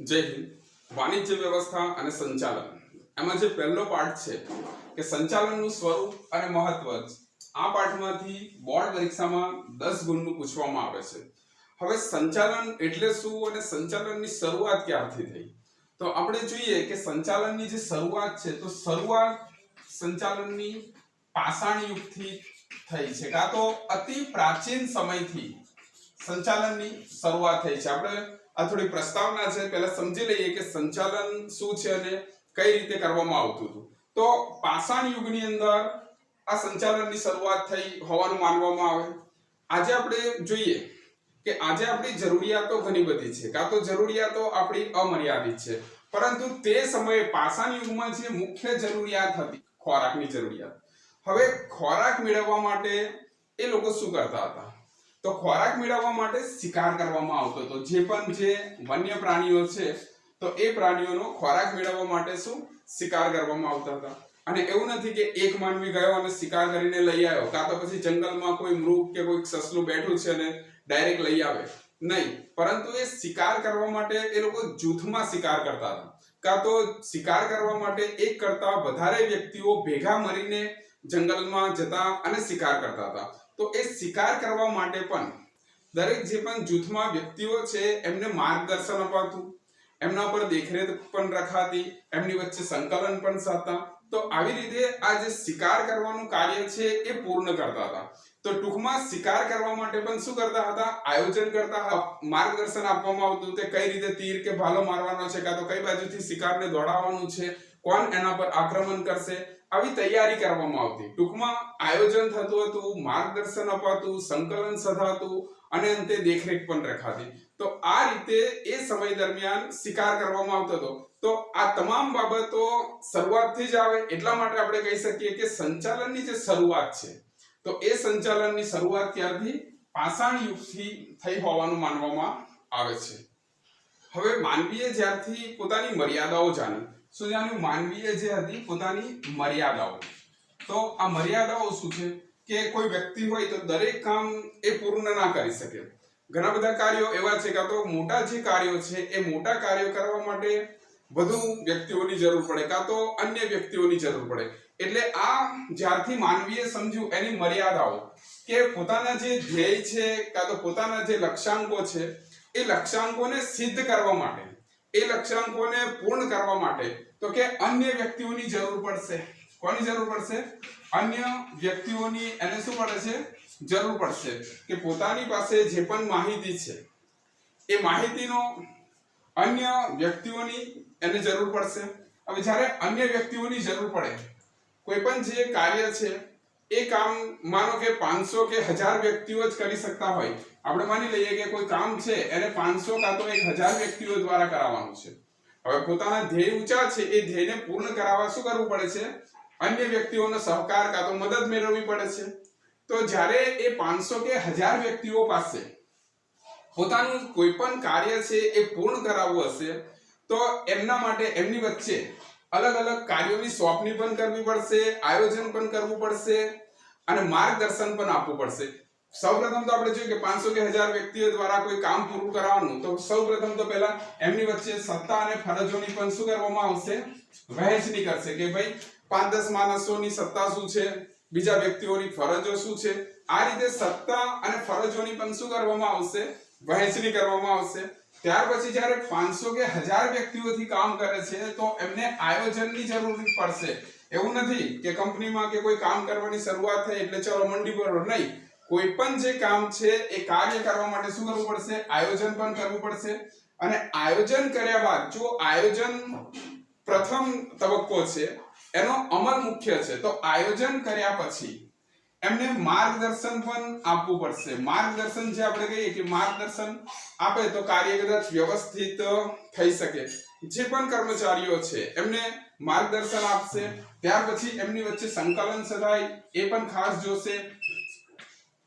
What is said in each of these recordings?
जय हिंद। वाणिज्य व्यवस्था અને સંચાલન એમાં જે પહેલો પાઠ છે કે સંચાલનનું સ્વરૂપ અને મહત્વ, આ પાઠમાંથી બોર્ડ પરીક્ષામાં 10 ગુણનું પૂછવામાં આવે છે। હવે સંચાલન એટલે શું અને સંચાલનની શરૂઆત ક્યારથી થઈ, તો આપણે જોઈએ કે સંચાલનની જે શરૂઆત છે તો શરૂઆત સંચાલનની પાષાણ યુગથી થઈ છે, કાં તો અતિ પ્રાચીન સમયથી સંચાલનની શરૂઆત થઈ છે। આપણે આ થોડી પ્રસ્તાવના છે, પહેલા સમજી લઈએ કે સંચાલન શું છે અને કઈ રીતે કરવામાં આવતું હતું। તો પાષાણ યુગની અંદર આ સંચાલનની શરૂઆત થઈ હોવાનું માનવામાં આવે। આજે આપણે જોઈએ કે આજે આપણી જરૂરિયાતો ઘણી બધી છે, કાં તો જરૂરિયાતો આપણી અમર્યાદિત છે, પરંતુ તે સમયે પાષાણ યુગમાં જે મુખ્ય જરૂરિયાત હતી ખોરાકની જરૂરિયાત। હવે ખોરાક મેળવવા માટે એ લોકો શું કરતા હતા, તો ખોરાક મેળવવા માટે શિકાર કરવામાં આવતો હતો। જે પણ જે વન્ય પ્રાણીઓ છે તો એ પ્રાણીઓનો ખોરાક મેળવવા માટે શું શિકાર કરવામાં આવતા હતા। અને એવું નથી કે એક માનવી ગયો અને શિકાર કરીને લઈ આવ્યો, કાં તો પછી જંગલમાં કોઈ મૃગ કે કોઈ સસલું બેઠું છે અને ડાયરેક્ટ લઈ આવે, નહીં, પરંતુ એ શિકાર કરવા માટે એ લોકો જૂથમાં શિકાર કરતા હતા, કાં તો શિકાર કરવા માટે એક કરતા વધારે વ્યક્તિઓ ભેગા મળીને જંગલમાં જતા અને શિકાર કરતા હતા। તો એ શિકાર કરવા માટે પણ દરેક જે પણ જૂથમાં વ્યક્તિઓ છે એમને માર્ગદર્શન અપાતું, એમના પર દેખરેખ પણ રખાતી, એમની વચ્ચે સંકલન પણ સાધતા। તો આવી રીતે આ જે શિકાર કરવાનું કાર્ય છે એ પૂર્ણ કરતા હતા। તો ટૂંકમાં શિકાર કરવા માટે પણ શું કરતા હતા, આયોજન કરતા હતા, માર્ગદર્શન આપવામાં આવતું કે કઈ રીતે તીર કે ભાલો મારવાનો છે, કાં તો કઈ બાજુથી શિકારને દોડાવવાનું છે, કોણ એના પર આક્રમણ કરશે, આવી તૈયારી કરવામાં આવતી। ટૂંકમાં આયોજન થતું હતું, માર્ગદર્શન અપાતું, સંકલન સધાતું અને અંતે દેખરેખ પણ રખાતી। તો આ રીતે એ સમય દરમિયાન શિકાર કરવામાં આવતો હતો। તો આ તમામ બાબતો શરૂઆતથી જ આવે, એટલા માટે આપણે કહી શકીએ કે સંચાલનની જે શરૂઆત છે તો એ સંચાલનની શરૂઆત ત્યારથી પાષાણ યુગથી થઈ હોવાનું માનવામાં આવે છે। હવે માનવીએ જ્યારથી પોતાની મર્યાદાઓ જાણી, શું જાણ્યું, માનવીએ જે હતી પોતાની મર્યાદાઓ, તો આ મર્યાદાઓ શું છે કે કોઈ વ્યક્તિ હોય તો દરેક કામ એ પૂર્ણ ના કરી શકે। ઘણા બધા કાર્યો એવા છે, કાં તો મોટા જે કાર્યો છે એ મોટા કાર્યો કરવા માટે વધુ વ્યક્તિઓની જરૂર પડે, કાં તો અન્ય વ્યક્તિઓની જરૂર પડે। એટલે આ જ્યારથી માનવીએ સમજ્યું એની મર્યાદાઓ, કે પોતાના જે ધ્યેય છે કાં તો પોતાના જે લક્ષ્યાંકો છે એ લક્ષ્યાંકોને સિદ્ધ કરવા માટે, એ લક્ષ્યાંકોને પૂર્ણ કરવા માટે તો કે અન્ય વ્યક્તિઓની જરૂર પડશે। કોની જરૂર પડશે, અન્ય વ્યક્તિઓની એને શું પડે છે, જરૂર પડશે, કે પોતાની પાસે જે પણ માહિતી છે એ માહિતીનો અન્ય વ્યક્તિઓની એને જરૂર પડશે। હવે જ્યારે અન્ય વ્યક્તિઓની જરૂર પડે, કોઈ પણ જે કાર્ય છે એ કામ માનો કે 500 કે 1000 વ્યક્તિઓ જ કરી શકતા હોય, આપણે માની લઈએ કે કોઈ કામ છે એને 500 કાં તો 1000 વ્યક્તિઓ દ્વારા કરાવવાનું છે। હવે પોતાના ધ્યેય ઊંચા છે, એ ધ્યેયને પૂર્ણ કરાવવા શું કરવું પડે છે, અન્ય વ્યક્તિઓનો સહકાર કાં તો મદદ મેળવવી પડે છે। તો જ્યારે એ 500 કે 1000 વ્યક્તિઓ પાસે પોતાનું કોઈ પણ કાર્ય છે એ પૂર્ણ કરાવવું હશે, તો એમના માટે એમની વચ્ચે અલગ અલગ કાર્યોની સોંપણી પણ કરવી પડશે, આયોજન પણ કરવું પડશે અને માર્ગદર્શન પણ આપવું પડશે। સૌપ્રથમ તો આપણે જોઈએ કે 500 કે 1000 વ્યક્તિઓ દ્વારા કોઈ કામ પૂરું કરવાનું, તો સૌપ્રથમ તો પહેલા એમની વચ્ચે સત્તા અને ફરજોની પણ શું કરવામાં આવશે, વહેંચણી કરશે, કે ભાઈ 5-10 માણસોની સત્તા શું છે, બીજા વ્યક્તિઓની ફરજો શું છે। આ રીતે સત્તા અને ફરજોની પણ શું કરવામાં આવશે, વહેંચણી કરવામાં આવશે। ત્યાર પછી જ્યારે 500 કે 1000 વ્યક્તિઓથી કામ કરે છે તો એમને આયોજનની જરૂર પડશે। એવું નથી કે કંપનીમાં કે કોઈ કામ કરવાની શરૂઆત થઈ એટલે ચલો મંડી પર, નહીં, કોઈ પણ જે કામ છે એ કાર્ય કરવા માટે શું કરવું પડશે, આયોજન પણ કરવું પડશે। અને આયોજન કર્યા બાદ, જો આયોજન પ્રથમ તબક્કો છે, એનો અમલ મુખ્ય છે, તો આયોજન કર્યા પછી એમને માર્ગદર્શન પણ આપવું પડશે। માર્ગદર્શન જે આપણે કહીએ કે માર્ગદર્શન આપે તો કાર્ય કદાચ વ્યવસ્થિત થઈ શકે। જે પણ કર્મચારીઓ છે એમને માર્ગદર્શન આપશે, ત્યાર પછી એમની વચ્ચે સંકલન સધાય એ પણ ખાસ જોશે।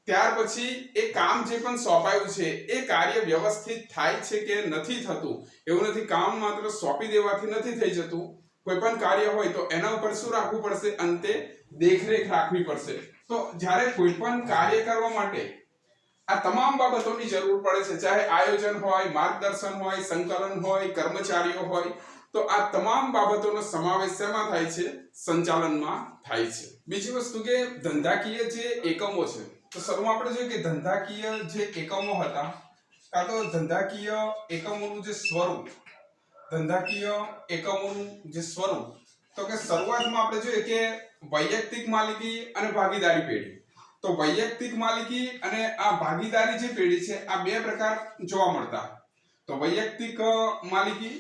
ત્યાર પછી એ કામ જે પણ સોંપાયું છે એ કાર્ય વ્યવસ્થિત થાય છે કે નથી થતું, એવું નથી, કામ માત્ર સોંપી દેવાથી નથી થઈ જતું, કોઈ પણ કાર્ય હોય તો એના ઉપર શું રાખવું પડશે, અંતે દેખરેખ રાખવી પડશે। તો જ્યારે કોઈ પણ કાર્ય કરવા માટે આ તમામ બાબતોની જરૂર પડે છે, ચાહે આયોજન હોય, માર્ગદર્શન હોય, સંકલન હોય, કર્મચારીઓ હોય, તો આ તમામ બાબતોનો સમાવેશ શેમાં થાય છે? સંચાલનમાં થાય છે. બીજી વસ્તુ કે ધંધાકીય જે એકમો છે, તો શરૂમાં આપણે જોયું કે ધંધાકીય જે એકમો હતા, કાં તો ધંધાકીય એકમોનું જે સ્વરૂપ, ધંધાકીય એકમોનું જે સ્વરૂપ, તો કે શરૂઆતમાં આપણે જોઈએ કે વૈયક્તિક માલિકી અને ભાગીદારી પેઢી. તો વૈયક્તિક માલિકી અને આ ભાગીદારી જે પેઢી છે, આ બે પ્રકાર જોવા મળતા. તો વૈયક્તિક માલિકી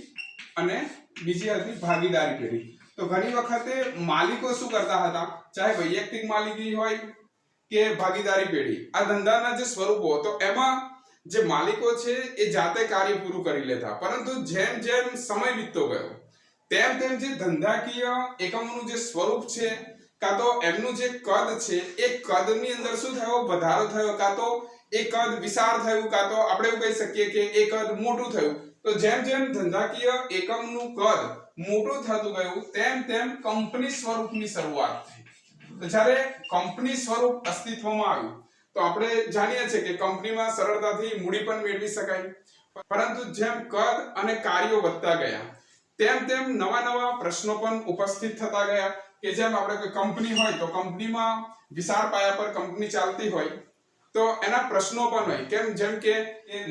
અને બીજી હતી ભાગીદારી પેઢી. તો ઘણી વખતે માલિકો શું કરતા હતા, ચાહે વૈયક્તિક માલિકી હોય કે ભાગીદારી પેઢી, આ ધંધાના જે સ્વરૂપો, તો એમાં જે માલિકો છે એ જાતે કાર્ય પૂરું કરી લેતા. પરંતુ જેમ જેમ સમય વીતતો ગયો, તેમ તેમ જે ધંધાકીય એકમોનું જે સ્વરૂપ છે, કાં તો એમનું જે કદ છે, એ કદની અંદર શું થયો? વધારો થયો, કાં તો એ કદ વિશાળ થયું, કાં તો આપણે એવું કહી શકીએ કે એ કદ મોટું થયું. તો જેમ જેમ ધંધાકીય એકમનું કદ મોટું થતું ગયું, તેમ તેમ કંપની સ્વરૂપની શરૂઆત થઈ. તો જ્યારે કંપની સ્વરૂપ અસ્તિત્વમાં આવ્યું, તો આપણે જાણીએ છીએ કે કંપનીમાં સરળતાથી મૂડી પણ મેળવી શકાય. પરંતુ જેમ કદ અને કાર્યો વધતા ગયા, તેમ તેમ નવા નવા પ્રશ્નો પણ ઉપસ્થિત થતા ગયા. કે જેમ આપણે કોઈ કંપની હોય, તો કંપનીમાં વિશાળ પાયા પર કંપની ચાલતી હોય, તો એના પ્રશ્નો પણ હોય. કેમ? જેમ કે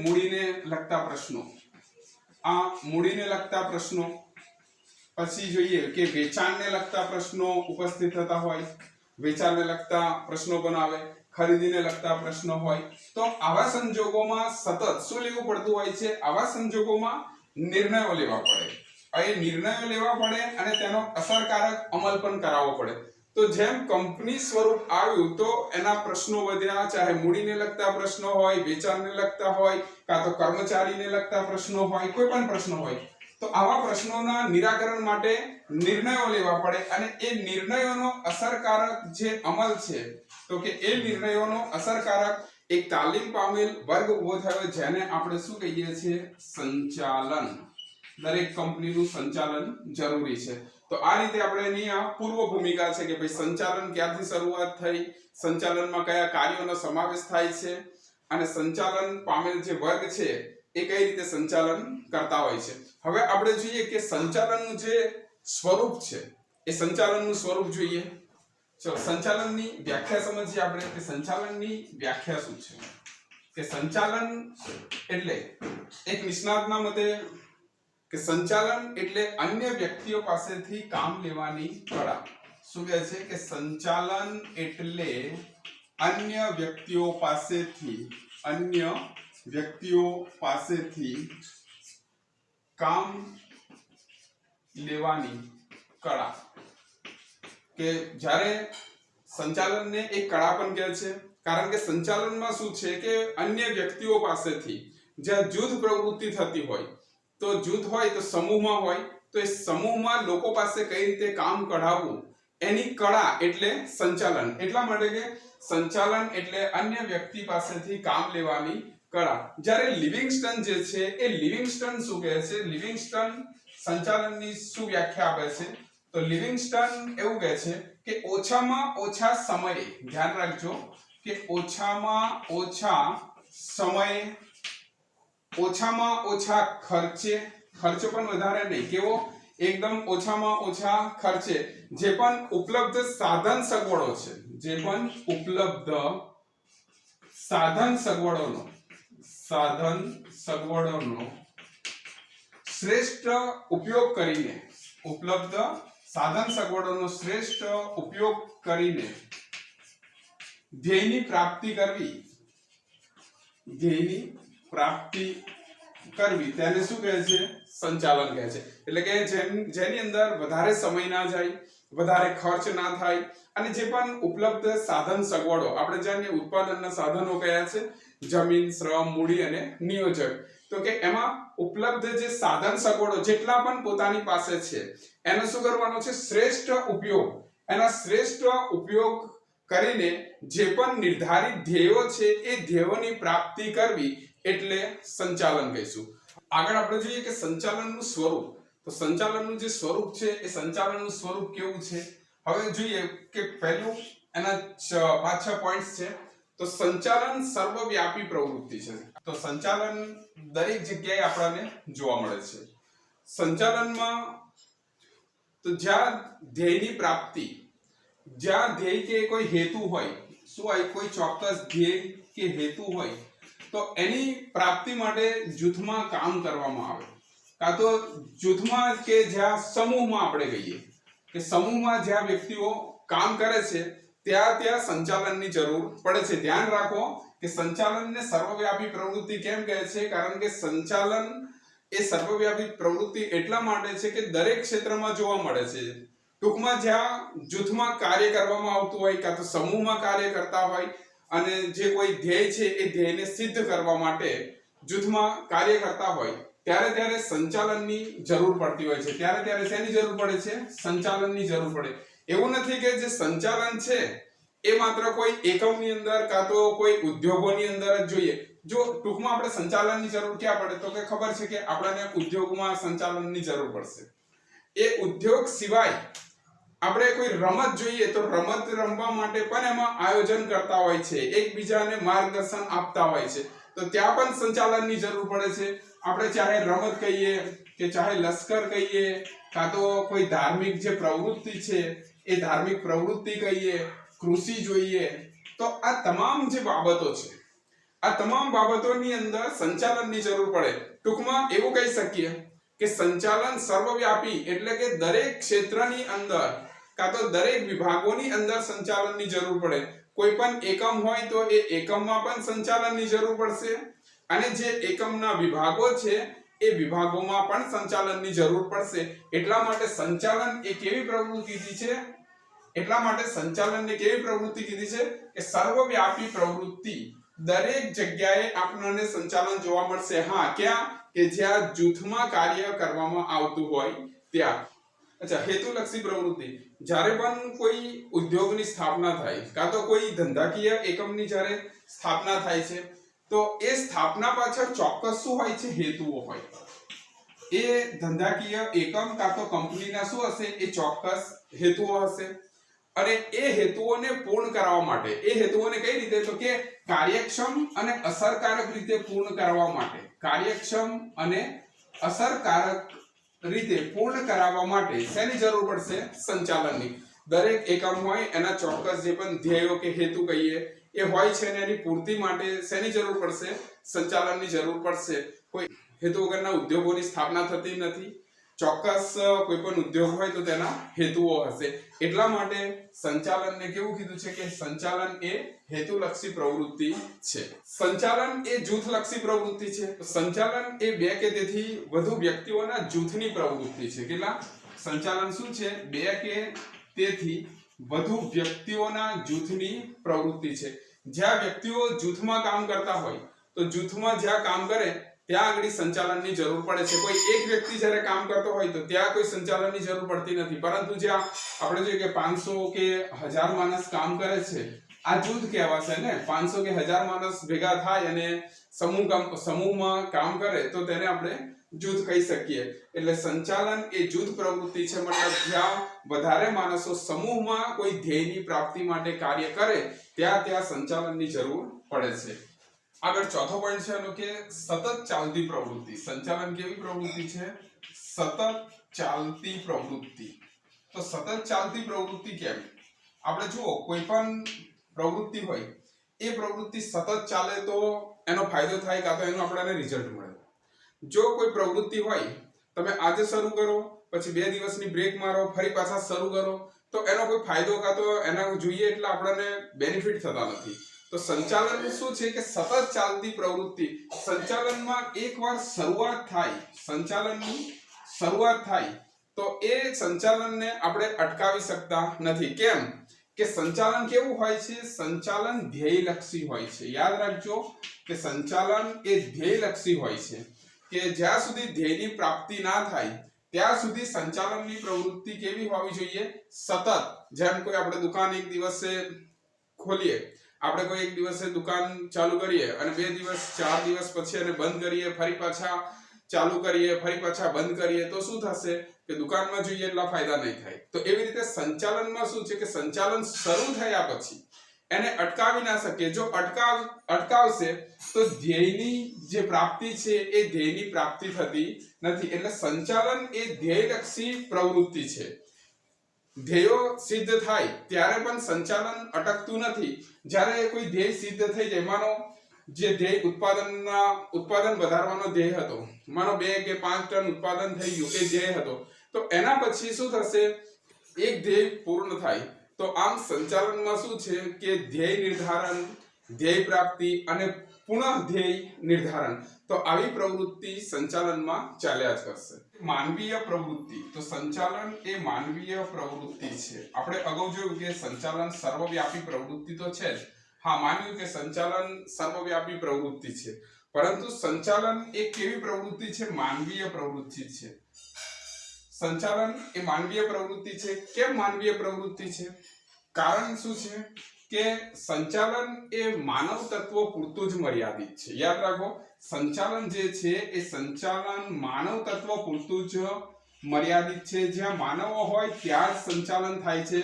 મૂડીને લગતા પ્રશ્નો, આ મૂડીને લગતા પ્રશ્નો. પછી જોઈએ કે વેચાણને લગતા પ્રશ્નો ઉપસ્થિત થતા હોય, વેચાણને લગતા પ્રશ્નો બનાવે, ખરીદીને લગતા પ્રશ્નો હોય. તો આવા સંજોગોમાં સતત શું લેવું પડતું હોય છે? આવા સંજોગોમાં નિર્ણયો લેવા પડે. એ નિર્ણયો લેવા પડે અને તેનો અસરકારક અમલ પણ કરાવવો પડે. તો જેમ કંપની સ્વરૂપ આવ્યું, તો એના પ્રશ્નો વધ્યા, ચાહે મૂડીને લગતા પ્રશ્નો હોય, વેચાણને લગતા હોય, કાં તો કર્મચારીને લગતા પ્રશ્નો હોય, કોઈ પણ પ્રશ્નો હોય. તો આવા પ્રશ્નોના નિરાકરણ માટે નિર્ણયો લેવા પડે અને એ નિર્ણયોનો અસરકારક જે અમલ છે, તો કે એ નિર્ણયોનો અસરકારક એક તાલીમ પામેલ વર્ગ ઉભો થયો, જેને આપણે શું કહીએ છીએ? સંચાલન. દરેક કંપનીનું સંચાલન જરૂરી છે. તો આ રીતે આપણે એની આ પૂર્વ ભૂમિકા છે કે ભાઈ સંચાલન ક્યારથી શરૂઆત થઈ, સંચાલનમાં કયા કાર્યોનો સમાવેશ થાય છે, અને સંચાલન પામેલ જે વર્ગ છે એ કઈ રીતે સંચાલન કરતા હોય છે. હવે આપણે જોઈએ કે સંચાલનનું જે સ્વરૂપ છે, એ સંચાલનનું સ્વરૂપ જોઈએ. ચલો સંચાલનની વ્યાખ્યા સમજીએ આપણે કે સંચાલનની વ્યાખ્યા શું છે. કે સંચાલન એટલે એક નિષ્ણાતના મતે કે સંચાલન એટલે અન્ય વ્યક્તિઓ પાસેથી કામ લેવાની કળા. શું કહે છે? કે સંચાલન એટલે અન્ય વ્યક્તિઓ પાસેથી કામ લેવાની કળા. કે જ્યારે સંચાલનને એક કળા પણ કહે છે, કારણ કે સંચાલનમાં શું છે કે અન્ય વ્યક્તિઓ પાસેથી જ્યાં જૂથ પ્રવૃત્તિ થતી હોય, તો જૂથ હોય તો સમૂહમાં હોય, તો એ સમૂહમાં લોકો પાસે કઈ રીતે કામ કઢાવવું, એની કળા એટલે સંચાલન. એટલા માટે કે સંચાલન એટલે અન્ય વ્યક્તિ પાસેથી કામ લેવાની કળા. જ્યારે લિવિંગસ્ટન જે છે, એ લિવિંગસ્ટન શું કહે છે? લિવિંગસ્ટન સંચાલનની શું વ્યાખ્યા આપે છે? તો લિવિંગસ્ટન એવું કહે છે કે ઓછામાં ઓછા સમયે, ધ્યાન રાખજો કે ઓછામાં ઓછા સમયે, ઓછામાં ઓછા ખર્ચે, ખર્ચો પણ વધારે નહીં, કેવો? એકદમ ઓછામાં ઓછા ખર્ચે જે પણ ઉપલબ્ધ સાધન સગવડો છે, જે પણ ઉપલબ્ધ સાધન સગવડોનો શ્રેષ્ઠ ઉપયોગ કરીને, ઉપલબ્ધ સાધન સગવડોનો શ્રેષ્ઠ ઉપયોગ કરીને ધ્યેયની પ્રાપ્તિ કરવી, તેને શું કહે છે? સંચાલન કહે છે. એટલે કે જેની અંદર વધારે સમય ના જાય, વધારે ખર્ચ ના થાય, અને જે પણ ઉપલબ્ધ સાધન સગવડો, આપણે જાણીએ ઉત્પાદનના સાધનો કયા છે? જમીન, શ્રમ, મૂડી અને નિયોજક. તો કે એમાં ઉપલબ્ધ જે સાધન સગવડો જેટલા પણ પોતાની પાસે છે, એનો શું કરવાનો છે? શ્રેષ્ઠ ઉપયોગ. એના શ્રેષ્ઠ ઉપયોગ કરીને જે પણ નિર્ધારિત ધ્યેયો છે, એ ધ્યેયોની પ્રાપ્તિ કરવી એટલે સંચાલન કહીશું. આગળ આપણે જોઈએ કે સંચાલનનું સ્વરૂપ. તો સંચાલનનું જે સ્વરૂપ છે, એ સંચાલનનું સ્વરૂપ કેવું છે? હવે જોઈએ કે પહેલું એના 5-6 પોઈન્ટ્સ છે. તો સંચાલન સર્વવ્યાપી પ્રવૃત્તિ છે. તો સંચાલન દરેક જગ્યાએ આપણને જોવા મળે છે. સંચાલનમાં તો જ્યાં ધ્યેયની પ્રાપ્તિ, જ્યાં ધ્યેય કે કોઈ હેતુ હોય, શું હોય, કોઈ ચોક્કસ ધ્યેય કે હેતુ હોય, તો એની પ્રાપ્તિ માટે જૂથમાં કામ કરવામાં આવે, કાં તો જૂથમાં કે જ્યાં સમૂહમાં આપણે કહીએ કે સમૂહમાં જ્યાં વ્યક્તિઓ કામ કરે છે ત્યાં સંચાલનની જરૂર પડે છે. ધ્યાન રાખો કે સંચાલનને સર્વવ્યાપી પ્રવૃત્તિ કેમ કહે છે? કારણ કે સંચાલન એ સર્વવ્યાપી પ્રવૃત્તિ એટલા માટે છે કે દરેક ક્ષેત્રમાં જોવા મળે છે. ટૂંકમાં જ્યાં જૂથમાં કાર્ય કરવામાં આવતું હોય, કાં તો સમૂહમાં કાર્ય કરતા હોય, અને જે કોઈ ધ્યેય છે એ ધ્યેયને સિદ્ધ કરવા માટે જૂથમાં કાર્ય કરતા હોય, ત્યારે સંચાલનની જરૂર પડતી હોય છે. ત્યારે શેની જરૂર પડે છે? સંચાલનની જરૂર પડે. એવું નથી કે જે સંચાલન છે એ માત્ર કોઈ એકમની અંદર કાં તો કોઈ ઉદ્યોગોની અંદર જ જોઈએ. જો ટૂંકમાં આપણે સંચાલનની જરૂર ક્યાં પડે? તો કે ખબર છે કે આપણને ઉદ્યોગમાં સંચાલનની જરૂર પડશે. એ ઉદ્યોગ સિવાય આપણે કોઈ રમત જોઈએ તો રમત રમવા માટે પણ એમાં આયોજન કરતા હોય છે, એકબીજાને માર્ગદર્શન આપતા હોય છે, તો ત્યાં પણ સંચાલનની જરૂર પડે છે. આપણે ચાહે રમત કહીએ કે ચાહે લશ્કર કહીએ, કાં તો કોઈ ધાર્મિક જે પ્રવૃત્તિ છે એ ધાર્મિક પ્રવૃત્તિ કહીએ, કૃષિ જોઈએ, તો આ તમામ જે બાબતો છે, આ તમામ બાબતોની અંદર સંચાલનની જરૂર પડે. ટૂંકમાં એવું કહી શકીએ કે સંચાલન સર્વવ્યાપી એટલે કે દરેક ક્ષેત્રની અંદર કાં તો દરેક વિભાગોની અંદર સંચાલનની જરૂર પડે. કોઈ પણ એકમ હોય તો એ એકમમાં પણ સંચાલનની જરૂર પડશે, અને જે એકમના વિભાગો છે એ વિભાગોમાં પણ સંચાલનની જરૂર પડશે. એટલા માટે સંચાલન એ કેવી પ્રવૃત્તિ છે? એટલા માટે સંચાલનને કેવી પ્રવૃત્તિ કીધી છે કે સર્વવ્યાપી પ્રવૃત્તિ. દરેક જગ્યાએ આપણને સંચાલન જોવા મળશે. હા, ક્યાં? કે જ્યાં જૂથમાં કાર્ય કરવામાં આવતું હોય ત્યાં. અચ્છા, હેતુલક્ષી પ્રવૃત્તિ. જ્યારે પણ કોઈ ઉદ્યોગની સ્થાપના થાય, કાં તો કોઈ ધંધાકીય એકમની જ્યારે સ્થાપના થાય છે, તો એ સ્થાપના પાછળ ચોક્કસ શું હોય છે? હેતુઓ હોય. એ ધંધાકીય એકમ કાં તો કંપનીના શું હશે? એ ચોક્કસ હેતુઓ હશે. અને એ હેતુઓને પૂર્ણ કરવા માટે, એ હેતુઓને કઈ રીતે? તો કે કાર્યક્ષમ અને અસરકારક રીતે પૂર્ણ કરવા માટે, કાર્યક્ષમ અને અસરકારક રીતે પૂર્ણ કરાવવા માટે શેની જરૂર પડશે? સંચાલનની. દરેક એકમ હોય એના ચોક્કસ જે પણ ધ્યેયો કે હેતુ કહીએ એ હોય છે, અને એની પૂર્તિ માટે શેની જરૂર પડશે? સંચાલનની જરૂર પડશે. કોઈ હેતુ વગરના ઉદ્યોગોની સ્થાપના થતી નથી. ચોક્કસ કોઈ પણ ઉદ્યોગ હોય તો તેના હેતુઓ હશે. એટલા માટે સંચાલનને કેવું કીધું છે કે સંચાલન એ હેતુલક્ષી પ્રવૃત્તિ છે. સંચાલન એ જૂથલક્ષી પ્રવૃત્તિ છે. સંચાલન એ બે કે તેથી વધુ વ્યક્તિઓના જૂથની પ્રવૃત્તિ છે. કેટલા? સંચાલન શું છે? બે કે તેથી વધુ વ્યક્તિઓના જૂથની પ્રવૃત્તિ છે. જ્યાં વ્યક્તિઓ જૂથમાં કામ કરતા હોય, તો જૂથમાં જ્યાં કામ કરે ત્યાં આગળ સંચાલનની જરૂર પડે છે. કોઈ એક વ્યક્તિ જ્યારે કામ કરતો હોય તો ત્યાં કોઈ સંચાલનની જરૂર પડતી નથી. પરંતુ જ્યાં આપણે જોઈએ કે 500 કે 1000 માણસ કામ કરે છે, આ જૂથ કહેવાશે ને. 500 કે 1000 માણસ ભેગા થાય અને સમૂહમાં કામ કરે તો તેને આપણે જૂથ કહી શકીએ. એટલે સંચાલન એ જૂથ પ્રવૃત્તિ છે. મતલબ જ્યાં વધારે માણસો સમૂહમાં કોઈ ધ્યેયની પ્રાપ્તિ માટે કાર્ય કરે ત્યાં સંચાલનની જરૂર પડે છે. આગળ ચોથો પોઈન્ટ છે એનો કે સતત ચાલતી પ્રવૃત્તિ. સંચાલન કેવી પ્રવૃત્તિ છે? સતત ચાલતી પ્રવૃત્તિ. તો સતત ચાલતી પ્રવૃત્તિ કેમ? આપણે જુઓ, કોઈ પણ પ્રવૃત્તિ હોય એ પ્રવૃત્તિ સતત ચાલે તો એનો ફાયદો થાય, કાં તો એનું આપણને રિઝલ્ટ મળે. જો કોઈ પ્રવૃત્તિ હોય, તમે આજે શરૂ કરો, પછી 2 દિવસની બ્રેક મારો, ફરી પાછા શરૂ કરો, તો એનો કોઈ ફાયદો કાં તો એના જોઈએ એટલે આપણને બેનિફિટ થતા નથી. તો સંચાલન શું છે કે સતત ચાલતી પ્રવૃત્તિ. સંચાલનમાં એકવાર શરૂઆત થાય, સંચાલનની શરૂઆત થાય તો એ સંચાલનને આપણે અટકાવી શકતા નથી. કેમ? કે સંચાલન કેવું હોય છે? સંચાલન ધ્યેયલક્ષી હોય છે. યાદ રાખજો કે સંચાલન એ ધ્યેયલક્ષી હોય છે, કે જ્યાં સુધી ધ્યેયની પ્રાપ્તિ ના થાય ત્યાં સુધી સંચાલનની પ્રવૃત્તિ કેવી હોવી જોઈએ? સતત. જેમ કોઈ આપણે દુકાન એક દિવસે ખોલીએ, આપણે કોઈ એક દિવસે દુકાન ચાલુ કરીએ અને 2 દિવસ 4 દિવસ પછી એને બંધ કરીએ, ફરી પાછા ચાલુ કરીએ, ફરી પાછા બંધ કરીએ, તો શું થશે? કે દુકાનમાં જોઈએ એટલા ફાયદા નહીં થાય. તો એવી રીતે સંચાલનમાં શું છે કે સંચાલન શરૂ થયા પછી એને અટકાવી ના શકે. જો અટકાવશે તો ધ્યેયની જે પ્રાપ્તિ છે એ ધ્યેયની પ્રાપ્તિ થતી નથી. એટલે સંચાલન એ ધ્યેયલક્ષી પ્રવૃત્તિ છે. ધ્યેયો સિદ્ધ થાય ત્યારે પણ સંચાલન અટકતું નથી. જ્યારે કોઈ ધ્યેય સિદ્ધ થઈ જાય, માનો જે ધ્યેય ઉત્પાદન વધારવાનો ધ્યેય હતો, માનો 2 કે 5 ટન ઉત્પાદન થઈ ગયું, એ ધ્યેય હતો, તો એના પછી શું થશે? એક ધ્યેય પૂર્ણ થાય. તો આમ સંચાલનમાં શું છે કે ધ્યેય નિર્ધારણ, ધ્યેય પ્રાપ્તિ અને પુનઃ ધ્યેય નિર્ધારણ, તો આવી પ્રવૃત્તિ સંચાલનમાં ચાલ્યા જ કરશે. માનવીય પ્રવૃત્તિ, તો સંચાલન એ માનવીય પ્રવૃત્તિ છે. આપણે અગાઉ જોયું કે સંચાલન સર્વવ્યાપી પ્રવૃત્તિ તો છે જ. હા, માન્યું કે સંચાલન સર્વવ્યાપી પ્રવૃત્તિ છે, પરંતુ સંચાલન એ કેવી પ્રવૃત્તિ છે? માનવીય પ્રવૃત્તિ છે. સંચાલન એ માનવીય પ્રવૃત્તિ છે. કેમ માનવીય પ્રવૃત્તિ છે? કારણ શું છે કે સંચાલન એ માનવ તત્વો પૂરતું જ મર્યાદિત છે. યાદ રાખો, સંચાલન જે છે એ સંચાલન માનવ તત્વો પૂરતું જ મર્યાદિત છે. જ્યાં માનવો હોય ત્યાં જ સંચાલન થાય છે,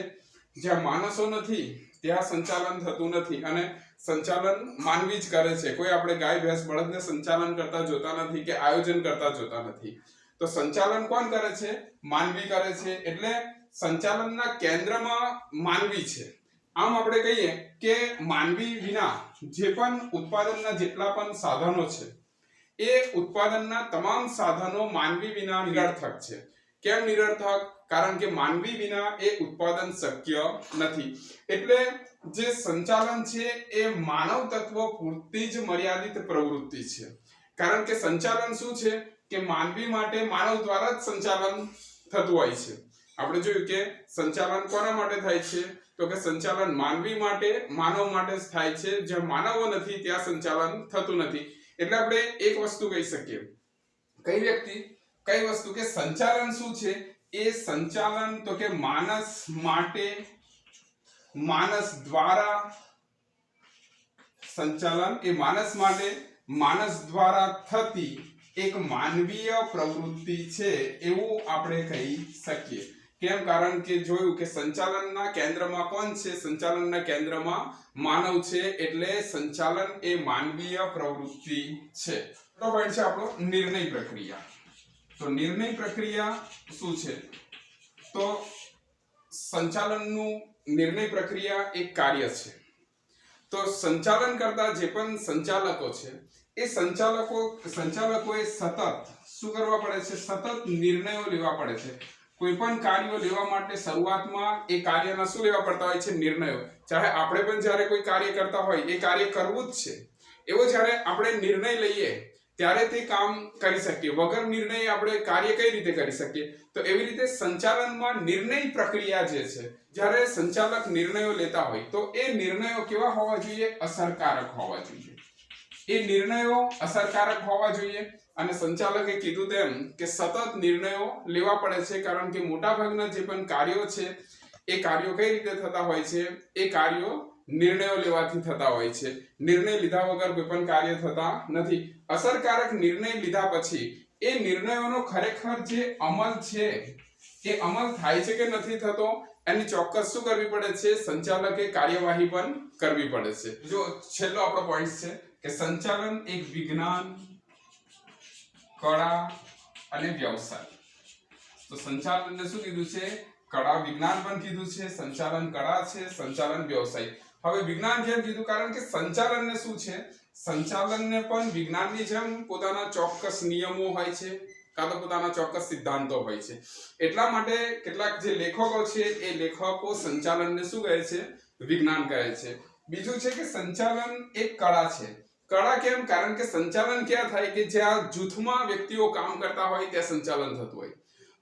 જ્યાં માણસો નથી ત્યાં સંચાલન થતું નથી. અને સંચાલન માનવી જ કરે છે. કોઈ આપણે ગાય ભેંસ બળદને સંચાલન કરતા જોતા નથી કે આયોજન કરતા જોતા નથી. તો સંચાલન કોણ કરે છે? માનવી કરે છે. એટલે સંચાલનના કેન્દ્રમાં માનવી છે. આમ આપણે કહીએ કે માનવી વિના જે પણ ઉત્પાદનના જેટલા પણ સાધનો છે, એ ઉત્પાદનના તમામ સાધનો માનવી વિના નિરર્થક છે. કેમ નિરર્થક? કારણ કે માનવી વિના એ ઉત્પાદન શક્ય નથી. એટલે જે સંચાલન છે એ માનવ તત્વ પૂરતી જ મર્યાદિત પ્રવૃત્તિ છે. કારણ કે સંચાલન શું છે કે માનવી માટે માનવ દ્વારા જ સંચાલન થતું હોય છે. આપણે જોયું કે સંચાલન કોના માટે થાય છે? તો કે સંચાલન માનવી માટે, માનવ માટે જ થાય છે. જ્યાં માનવો નથી ત્યાં સંચાલન થતું નથી. એટલે આપણે એક વસ્તુ કહી શકીએ. કઈ વસ્તુ? કે સંચાલન શું છે? એ સંચાલન તો કે માનસ માટે, માનસ દ્વારા સંચાલન એ માનસ માટે, માનસ દ્વારા થતી એક માનવીય પ્રવૃત્તિ છે, એવું આપણે કહી શકીએ. કેમ? કારણ કે જોયું કે સંચાલનના કેન્દ્રમાં કોણ છે? સંચાલનના કેન્દ્રમાં માનવ છે. એટલે સંચાલન એ માનવીય પ્રવૃત્તિ છે. તો પોઈન્ટ છે આપણો નિર્ણય પ્રક્રિયા. તો નિર્ણય પ્રક્રિયા શું છે? તો સંચાલનનું નિર્ણય પ્રક્રિયા એક કાર્ય છે. તો સંચાલન કરતા જે પણ સંચાલકો છે, એ સંચાલકોએ સતત શું કરવા પડે છે? સતત નિર્ણયો લેવા પડે છે. કોઈ પણ કાર્યો લેવા માટે શરૂઆતમાં એ કાર્યના શું લેવા પડતા હોય છે? નિર્ણયો. ચાહે આપણે પણ જ્યારે કોઈ કાર્ય કરતા હોય, એ કાર્ય કરવું જ છે, એવો જ્યારે આપણે નિર્ણય લઈએ ત્યારે તે કામ કરી શકીએ. વગર નિર્ણય આપણે કાર્ય કઈ રીતે કરી શકીએ? તો એવી રીતે સંચાલનમાં નિર્ણય પ્રક્રિયા જે છે, જ્યારે સંચાલક નિર્ણયો લેતા હોય તો એ નિર્ણયો કેવા હોવા જોઈએ? અસરકારક હોવા જોઈએ. એ નિર્ણયો અસરકારક હોવા જોઈએ. અને સંચાલકે કીધું તેમ કે સતત નિર્ણયો લેવા પડે છે. કારણ કે મોટાભાગના જે પણ કાર્યો છે, એ કાર્યો કઈ રીતે થતા હોય છે? એ કાર્યો નિર્ણયો લેવાથી થતા હોય છે. નિર્ણય લીધા વગર કોઈ પણ કાર્ય થતા નથી. અસરકારક નિર્ણય લીધા પછી એ નિર્ણયોનો ખરેખર જે અમલ છે, એ અમલ થાય છે કે નથી થતો, એની ચોક્કસ શું કરવી પડે છે? સંચાલકે કાર્યવાહી પણ કરવી પડે છે. જો છેલ્લો આપણો પોઈન્ટ છે કે સંચાલન એક વિજ્ઞાન, કળા અને વ્યવસાય. તો સંચાલનને શું કીધું છે? કળા, વિજ્ઞાન પણ કીધું છે. સંચાલન કળા છે, સંચાલન વ્યવસાય. હવે વિજ્ઞાન કેમ કીધું? કારણ કે સંચાલનને શું છે? સંચાલનને પણ વિજ્ઞાનની જેમ પોતાના ચોક્કસ નિયમો હોય છે, કાં તો પોતાના ચોક્કસ સિદ્ધાંતો હોય છે. એટલા માટે કેટલાક જે લેખકો છે, એ લેખકો સંચાલનને શું કહે છે? વિજ્ઞાન કહે છે. બીજું છે કે સંચાલન એક કળા છે. કળા કેમ? કારણ કે સંચાલન ક્યાં થાય? કે જ્યાં જૂથમાં વ્યક્તિઓ કામ કરતા હોય ત્યાં સંચાલન થતું હોય.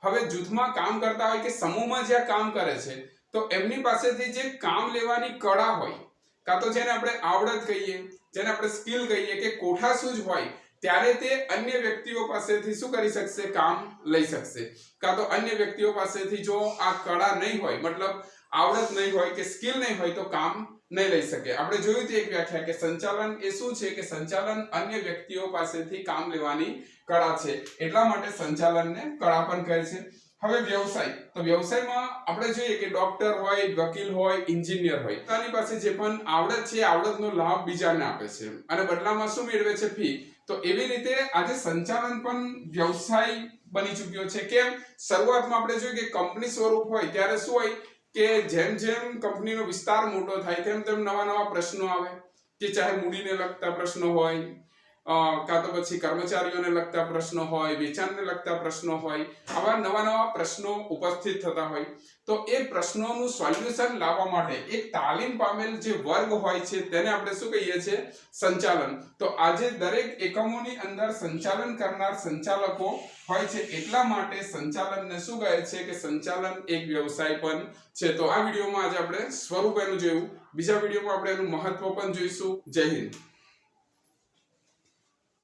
હવે જૂથમાં કામ કરતા હોય કે સમૂહમાં જ્યાં કામ કરે છે, તો એમની પાસેથી જે કામ લેવાની કળા હોય, કાં તો જેને આપણે આવડત કહીએ, જેને આપણે સ્કિલ કહીએ, કે કોઠાસૂઝ હોય, ત્યારે તે અન્ય વ્યક્તિઓ પાસેથી શું કરી શકશે? કામ લઈ શકશે. કાં તો અન્ય વ્યક્તિઓ પાસેથી જો આ કળા નહીં હોય, મતલબ આવડત નહીં હોય કે સ્કિલ નહીં હોય, તો કામ નહીં લઈ શકે. આપણે જોયું હતી એક વ્યાખ્યા કે સંચાલન એ શું છે? કે સંચાલન અન્ય વ્યક્તિઓ પાસેથી કામ લેવાની કળા છે. એટલા માટે સંચાલનને કળા પણ કહે છે. હવે વ્યવસાય, તો વ્યવસાયમાં આપણે જોઈએ કે ડોક્ટર હોય, વકીલ હોય, એન્જિનિયર હોય, પોતાની પાસે જે પણ આવડત છે આવડતનો લાભ બીજાને આપે છે અને બદલામાં શું મેળવે છે? ફી. તો એવી રીતે આજે સંચાલન પણ વ્યવસાય બની ચૂક્યો છે. કેમ? શરૂઆતમાં આપણે જોઈએ કે કંપની સ્વરૂપ હોય ત્યારે શું હોય કે જેમ જેમ કંપનીનો વિસ્તાર મોટો થાય તેમ તેમ નવા નવા પ્રશ્નો આવે, કે ચાહે મૂડીને લગતા પ્રશ્નો હોય, કાં તો પછી કર્મચારીઓને લગતા પ્રશ્નો હોય, વેચાણને લગતા પ્રશ્નો હોય, આવા નવા નવા પ્રશ્નો ઉપસ્થિત થતા હોય. તો એ પ્રશ્નોનું સોલ્યુશન લાવવા માટે એક તાલીમ પામેલ જે વર્ગ હોય છે તેને આપણે શું કહીએ છીએ? સંચાલન. તો આજે દરેક એકમોની અંદર સંચાલન કરનાર સંચાલકો હોય છે, એટલા માટે સંચાલનને શું કહે છે કે સંચાલન એક વ્યવસાય પણ છે. તો આ વિડીયોમાં આજે આપણે સ્વરૂપ એનું જોયું, બીજા વિડીયોમાં આપણે એનું મહત્વ પણ જોઈશું. જય હિન્દ.